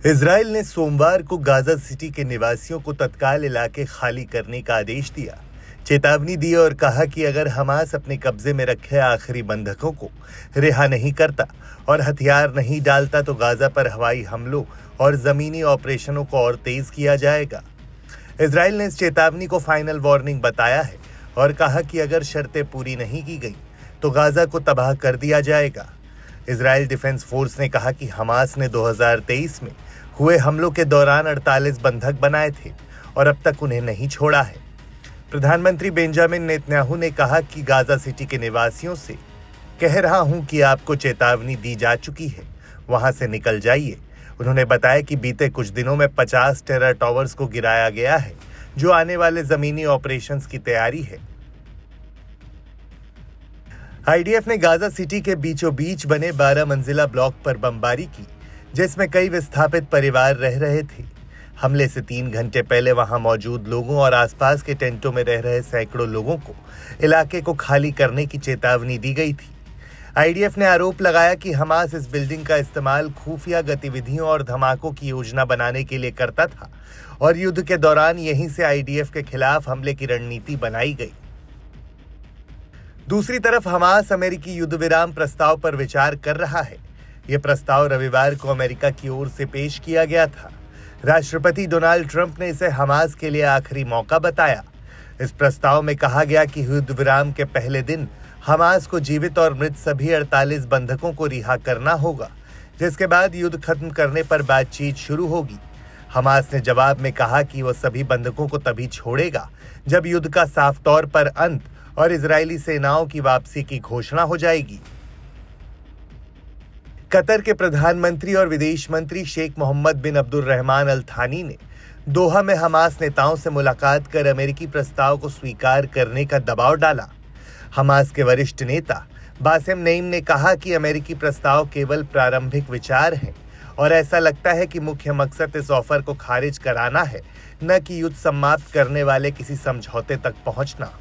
Israel ने सोमवार को गाजा सिटी के निवासियों को तत्काल इलाके खाली करने का आदेश दिया, चेतावनी दी और कहा कि अगर हमास अपने कब्जे में रखे आखिरी बंधकों को रिहा नहीं करता और हथियार नहीं डालता तो गाजा पर हवाई हमलों और जमीनी ऑपरेशनों को और तेज किया जाएगा। इजराइल ने इस चेतावनी को फाइनल वार्निंग बताया है और कहा कि अगर शर्तें पूरी नहीं की गई तो गाजा को तबाह कर दिया जाएगा। इजराइल डिफेंस फोर्स ने कहा कि हमास ने 2023 में हुए हमलों के दौरान 48 बंधक बनाए थे और अब तक उन्हें नहीं छोड़ा है। प्रधानमंत्री बेंजामिन नेतन्याहू ने कहा कि गाजा सिटी के निवासियों से कह रहा हूं कि आपको चेतावनी दी जा चुकी है, वहां से निकल जाइए। उन्होंने बताया कि बीते कुछ दिनों में 50 टेरर टावर्स को गिराया गया है, जो आने वाले जमीनी ऑपरेशंस की तैयारी है। आईडीएफ ने गाजा सिटी के बीचों बीच बने 12 मंजिला ब्लॉक पर बमबारी की, जिसमें कई विस्थापित परिवार रह रहे थे। हमले से 3 घंटे पहले वहां मौजूद लोगों और आसपास के टेंटों में रह रहे सैकड़ों लोगों को इलाके को खाली करने की चेतावनी दी गई थी। आईडीएफ ने आरोप लगाया कि हमास इस बिल्डिंग का इस्तेमाल खुफिया गतिविधियों और धमाकों की योजना बनाने के लिए करता था और युद्ध के दौरान यहीं से आईडीएफ के खिलाफ हमले की रणनीति बनाई गई। दूसरी तरफ हमास अमेरिकी युद्ध विराम प्रस्ताव पर विचार कर रहा है। यह प्रस्ताव रविवार को अमेरिका की ओर से पेश किया गया था। राष्ट्रपति डोनाल्ड ट्रंप ने इसे हमास के लिए आखिरी मौका बताया। इस प्रस्ताव में कहा गया कि युद्ध विराम के पहले दिन हमास को जीवित और मृत सभी 48 बंधकों को रिहा करना होगा, जिसके बाद युद्ध खत्म करने पर बातचीत शुरू होगी। हमास ने जवाब में कहा कि वह सभी बंधकों को तभी छोड़ेगा जब युद्ध का साफ तौर पर अंत और इजरायली सेनाओं की वापसी की घोषणा हो जाएगी। कतर के प्रधानमंत्री और विदेश मंत्री शेख मोहम्मद बिन अब्दुर्रहमान अल थानी ने दोहा में हमास नेताओं से मुलाकात कर अमेरिकी प्रस्ताव को स्वीकार करने का दबाव डाला। हमास के वरिष्ठ नेता बासेम नईम ने कहा कि अमेरिकी प्रस्ताव केवल प्रारंभिक विचार है और ऐसा लगता है कि मुख्य मकसद इस ऑफर को खारिज कराना है, न कि युद्ध समाप्त करने वाले किसी समझौते तक पहुंचना।